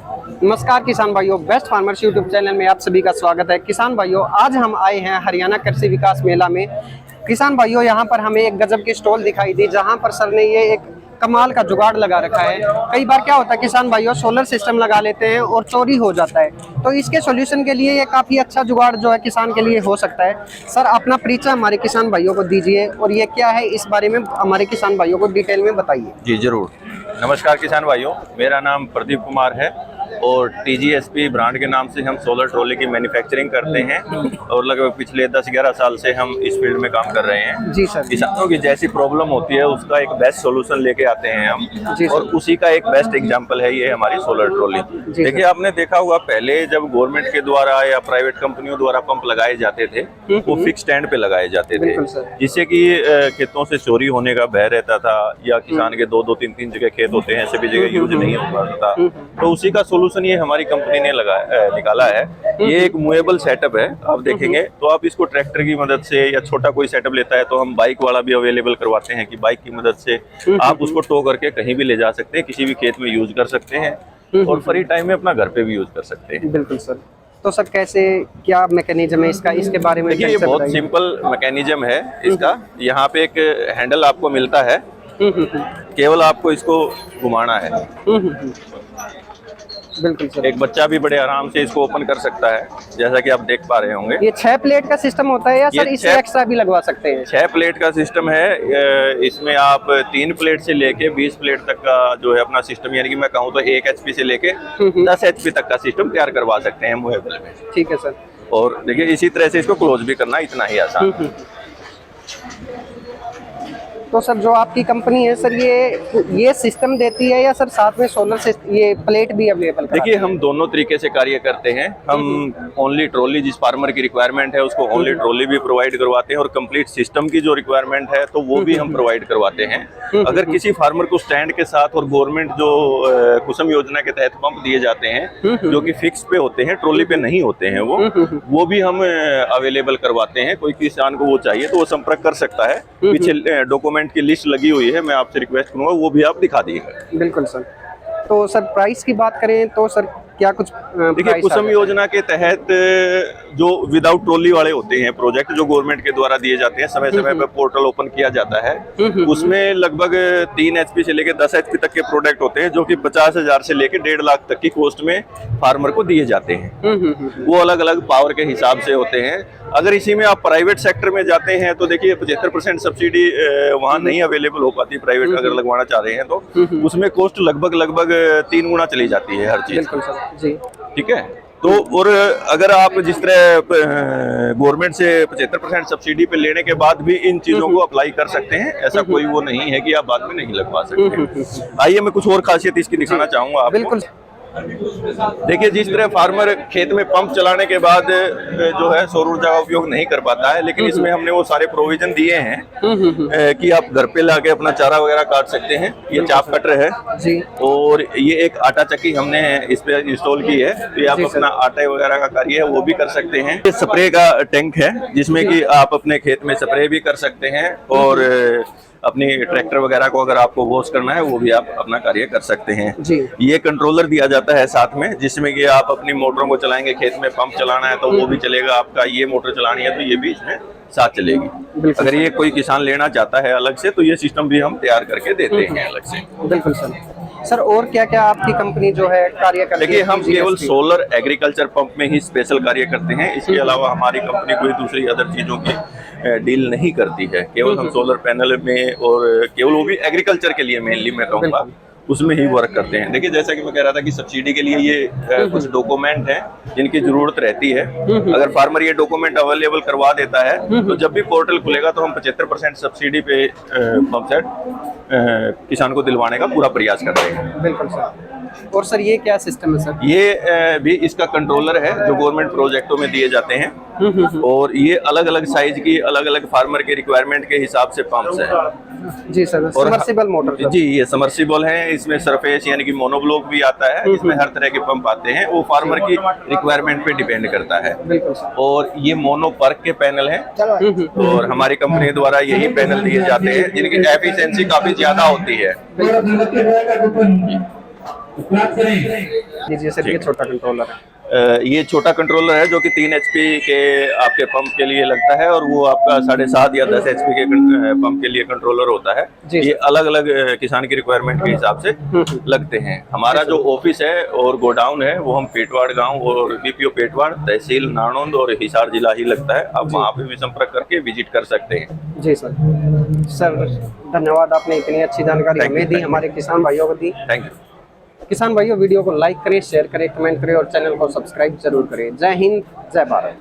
नमस्कार किसान भाइयों, बेस्ट फार्मर्स यूट्यूब चैनल में आप सभी का स्वागत है। किसान भाइयों, आज हम आए हैं हरियाणा कृषि विकास मेला में। किसान भाइयों, यहाँ पर हमें एक गजब की स्टॉल दिखाई दी, जहाँ पर सर ने ये एक कमाल का जुगाड़ लगा रखा है। कई बार क्या होता है किसान भाइयों, सोलर सिस्टम लगा लेते हैं और चोरी हो जाता है, तो इसके सॉल्यूशन के लिए ये काफ़ी अच्छा जुगाड़ जो है किसान के लिए हो सकता है। सर, अपना परिचय हमारे किसान भाइयों को दीजिए और ये क्या है, इस बारे में हमारे किसान भाइयों को डिटेल में बताइए। जी जरूर। नमस्कार किसान भाइयों, मेरा नाम प्रदीप कुमार है और TGSP ब्रांड के नाम से हम सोलर ट्रॉली की मैन्युफैक्चरिंग करते हैं और लगभग पिछले 10-11 साल से हम इस फील्ड में काम कर रहे हैं। जी सर। किसानों की जैसी प्रॉब्लम होती है उसका एक बेस्ट सॉल्यूशन लेके आते हैं हम, जी सर। और उसी का एक बेस्ट एग्जांपल है ये हमारी सोलर ट्रॉली। देखिए, आपने देखा होगा पहले जब गवर्नमेंट के द्वारा या प्राइवेट कंपनियों द्वारा पंप लगाए जाते थे वो फिक्स स्टैंड पे लगाए जाते थे, जिससे कि खेतों से चोरी होने का भय रहता था या किसान के 2-2, 3-3 जगह खेत होते हैं, सभी जगह यूज नहीं हो पाता था। तो उसी का सोल्यूशन ये हमारी कंपनी ने निकाला है। ये एक मूवेबल सेटअप है। आप देखेंगे तो आप इसको ट्रैक्टर की मदद से या छोटा कोई सेटअप लेता है तो हम बाइक वाला भी अवेलेबल करवाते हैं कि बाइक की मदद से आप उसको टो करके कहीं भी ले जा सकते हैं, किसी भी खेत में यूज कर सकते हैं और फ्री टाइम में अपना घर पे भी यूज कर सकते हैं। बिल्कुल सर। तो सर, कैसे क्या मैकेनिज्म है इसका, इसके बारे में? देखिए, ये बहुत सिंपल मैकेनिज्म है इसका। यहाँ पे एक हैंडल आपको मिलता है, केवल आपको इसको घुमाना है। बिल्कुल सर। एक बच्चा भी बड़े आराम से इसको ओपन कर सकता है, जैसा कि आप देख पा रहे होंगे। ये 6 प्लेट का सिस्टम होता है या सर इससे एक्स्ट्रा भी लगवा सकते हैं? 6 प्लेट का सिस्टम है। इसमें आप 3 प्लेट से लेके 20 प्लेट तक का जो है अपना सिस्टम, यानी कि मैं कहूँ तो 1 HP से लेके 10 HP तक का सिस्टम तैयार करवा सकते हैं मूवेबल में। ठीक है सर। और देखिए, इसी तरह से इसको क्लोज भी करना इतना ही आसान है। तो सर, जो आपकी कंपनी है सर, ये सिस्टम देती है या सर साथ में सोलर से ये प्लेट भी अवेलेबल? देखिए, हम दोनों तरीके से कार्य करते हैं। हम ओनली ट्रॉली, जिस फार्मर की रिक्वायरमेंट है उसको ओनली ट्रॉली भी प्रोवाइड करवाते हैं और कंप्लीट सिस्टम की जो रिक्वायरमेंट है तो वो भी हम प्रोवाइड करवाते हैं। अगर किसी फार्मर को स्टैंड के साथ, और गवर्नमेंट जो कुसुम योजना के तहत पंप दिए जाते हैं जो कि फिक्स पे होते हैं, ट्रॉली पे नहीं होते हैं, वो भी हम अवेलेबल करवाते हैं। कोई किसान को वो चाहिए तो वो संपर्क कर सकता है। पीछे डॉक्यूमेंट की लिस्ट लगी हुई है, मैं आपसे रिक्वेस्ट करूंगा वो भी आप दिखा दीजिएगा। बिल्कुल सर। तो सर, प्राइस की बात करें तो सर क्या कुछ? देखिए, कुसुम योजना के तहत जो विदाउट ट्रॉली वाले होते हैं प्रोजेक्ट जो गवर्नमेंट के द्वारा दिए जाते हैं, समय समय पर पोर्टल ओपन किया जाता है, उसमें लगभग 3 HP से लेके 10 HP तक के प्रोडक्ट होते हैं जो कि 50,000 से लेके 1.5 लाख तक की कॉस्ट में फार्मर को दिए जाते हैं। वो अलग अलग पावर के हिसाब से होते हैं। अगर इसी में आप प्राइवेट सेक्टर में जाते हैं तो देखिए 75% सब्सिडी वहाँ नहीं अवेलेबल हो पाती। प्राइवेट अगर लगवाना चाह रहे हैं तो उसमें कॉस्ट लगभग 3 गुना चली जाती है हर चीज। बिल्कुल सर जी। ठीक है। तो और अगर आप जिस तरह गवर्नमेंट से 75% सब्सिडी पे लेने के बाद भी इन चीजों को अप्लाई कर सकते हैं, ऐसा कोई वो नहीं है कि आप बाद में नहीं लगवा सकते। आइए, मैं कुछ और खासियत इसकी दिखाना चाहूंगा आपको। बिल्कुल। देखिए, जिस तरह फार्मर खेत में पंप चलाने के बाद जो है सौर ऊर्जा का उपयोग नहीं कर पाता है, लेकिन इसमें हमने वो सारे प्रोविजन दिए हैं कि आप घर पे लाके अपना चारा वगैरह काट सकते हैं। ये चाप कटर है जी, और ये एक आटा चक्की हमने इस पे इंस्टॉल की है, तो आप अपना आटे वगैरह का कार्य है वो भी कर सकते हैं। ये स्प्रे का टैंक है जिसमें कि आप अपने खेत में स्प्रे भी कर सकते हैं और अपनी ट्रैक्टर वगैरह को अगर आपको वॉश करना है वो भी आप अपना कार्य कर सकते हैं जी। ये कंट्रोलर दिया जाता है साथ में, जिसमें कि आप अपनी मोटरों को चलाएंगे, खेत में पंप चलाना है तो वो भी चलेगा आपका, ये मोटर चलानी है तो ये भी इसमें साथ चलेगी। अगर ये कोई किसान लेना चाहता है अलग से तो ये सिस्टम भी हम तैयार करके देते हैं अलग से। बिल्कुल सर। सर, और क्या क्या आपकी कंपनी जो है कार्य करती है? देखिए, हम केवल सोलर एग्रीकल्चर पंप में ही स्पेशल कार्य करते हैं। इसके अलावा हमारी कंपनी कोई दूसरी अदर चीजों की डील नहीं करती है। केवल हम सोलर पैनल में, और केवल वो भी एग्रीकल्चर के लिए मेनली मैं कहूँगा, उसमें ही वर्क करते हैं। देखिए, जैसा कि मैं कह रहा था कि सब्सिडी के लिए ये कुछ डॉक्यूमेंट हैं जिनकी जरूरत रहती है। अगर फार्मर ये डॉक्यूमेंट अवेलेबल करवा देता है तो जब भी पोर्टल खुलेगा तो हम 75% सब्सिडी पे पंप सेट किसान को दिलवाने का पूरा प्रयास कर रहे हैं। बिल्कुल सर। और सर, ये क्या सिस्टम है सर? ये भी इसका कंट्रोलर है जो गवर्नमेंट प्रोजेक्टों में दिए जाते हैं, और ये अलग अलग साइज की, अलग अलग फार्मर के रिक्वायरमेंट के हिसाब से पंप्स हैं जी सर। समर्सिबल मोटर जी, ये समर्सिबल है। इसमें सरफेस यानी कि मोनोब्लॉक भी आता है। इसमें हर तरह के पंप आते हैं, वो फार्मर की रिक्वायरमेंट पे डिपेंड करता है। और ये मोनो पर्क के पैनल हैं, और हमारी कंपनी द्वारा यही पैनल दिए जाते हैं जिनकी एफिशिएंसी काफी ज्यादा होती है। दीजिए सर, ये छोटा कंट्रोलर है। ये छोटा कंट्रोलर है जो कि 3 HP के आपके पंप के लिए लगता है, और वो आपका 7.5 या 10 HP के पंप के लिए कंट्रोलर होता है। जी ये अलग अलग किसान की रिक्वायरमेंट के हिसाब से लगते हैं। हमारा जो ऑफिस है और गोडाउन है वो हम पेटवाड़ गांव और BPO पेटवाड़, तहसील नाणोंद और हिसार जिला ही लगता है। आप वहाँ पे भी संपर्क करके विजिट कर सकते हैं। जी सर। सर धन्यवाद, आपने इतनी अच्छी जानकारी हमें दी, हमारे किसान भाइयों को दी। Thank you. किसान भाइयों, वीडियो को लाइक करें, शेयर करें, कमेंट करें और चैनल को सब्सक्राइब जरूर करें। जय हिंद, जय भारत।